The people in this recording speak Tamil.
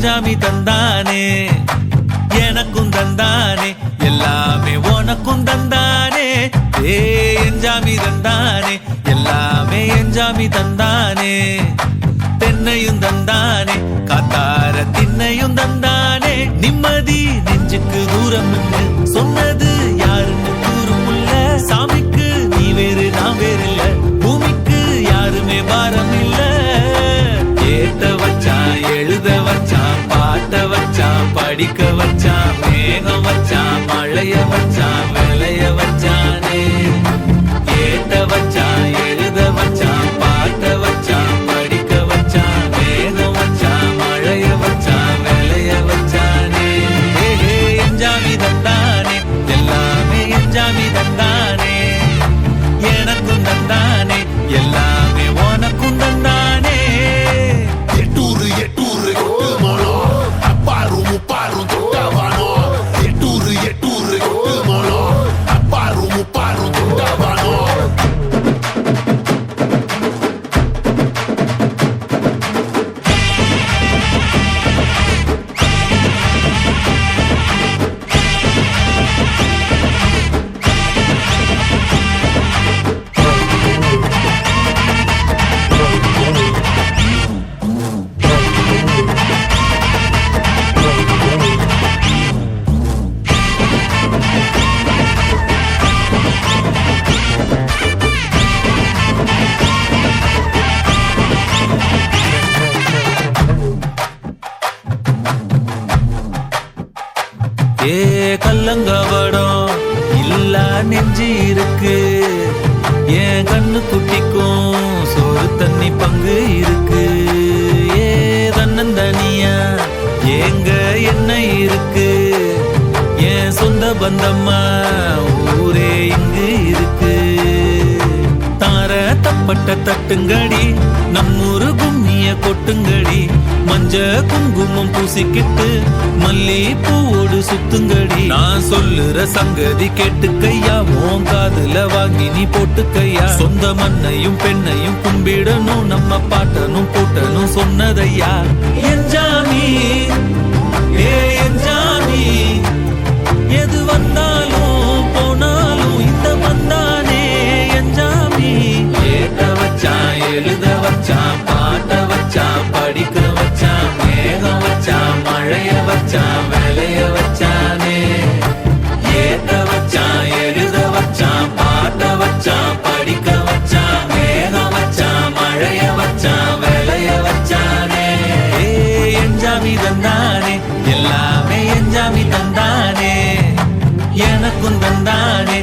என்ஜாமி தந்தானே, எனக்கும் தந்தானே, எல்லாமே உனக்கும் தந்தானே. என்ஜாமி தந்தானே, எல்லாமே என்ஜாமி தந்தானே. தென்னையும் தந்தானே, காத்தார திண்ணையும் தந்தானே. நிம்மதி நெஞ்சுக்கு தூரம் சொன்னது யாருன்னு கூறும் இல்ல. சாமிக்கு நீ வேறு நான் வேறு இல்ல, பூமிக்கு யாருமே பாரம் இல்ல. ஏத்த வச்சான், எழுத வச்சான், பாட்ட வச்சான், படிக்க வச்சான், மேகம் வச்சான், மழைய வச்சான், விளைய வச்சானே. ஏத்த வச்சான், எழுத வச்சான், பாட்ட வச்சான், படிக்க வச்சான், மேகம் வச்சான், மழைய வச்சான், விளைய வச்சானே. என்ஜாமி தந்தானே, எல்லாமே என்ஜாமி தந்தானே. எனக்கும் தந்தானே, எல்லாமே உனக்கும் தந்தானே. எட்டூரு எட்டூரு கொட்டு மனம், அப்பாரும் முப்பாரும் தொட்டவானோ. எட்டூரு எட்டூரு கொட்டு மனம், அப்பாரும் முப்பாரும் தொட்டவானோ. கல்லங்கவடம் இல்லா நெஞ்சு இருக்கு. என் கண்ணு குட்டிக்கும் சோறு தண்ணி பங்கு இருக்கு. தன்னந்தனியா எங்க என்ன இருக்கு. என் சொந்த பந்தம்மா ஊரே இங்கு இருக்கு. தார தப்பட்ட தட்டுங்கடி, நம்மூரு கும்மிய கொட்டுங்கடி. மஞ்ச குங்குமம் பூசிக்கிட்டு மல்லி பூவோடு சுத்துங்கடி. நான் சொல்லுற சங்கதி கேட்டுக்கையா, உன் காதுல வாங்கி நீ போட்டுக்கையா. சொந்த மண்ணையும் பெண்ணையும் கும்பிடணும், நம்ம பாட்டனும் போட்டனும் சொன்னதையா. என்ஜாமி என்ஜாமி, எது வந்தாலும் போனாலும் இந்த வந்தானே என்ஜாமி. ஏத்த வச்சான், எழுத வச்சான், பாட்ட வச்சான், படிக்க வச்சான், மேகம் வச்சான், மழைய வச்சான், விளைய வச்சானே. ஏத்த வச்சான், எழுத வச்சான், பாட்ட வச்சான், படிக்க வச்சான், மேகம் வச்சான், மழைய வச்சான், விளைய வச்சானே. என்ஜாமி தந்தானே, எல்லாமே என்ஜாமி தந்தானே. எனக்கும் தந்தானே,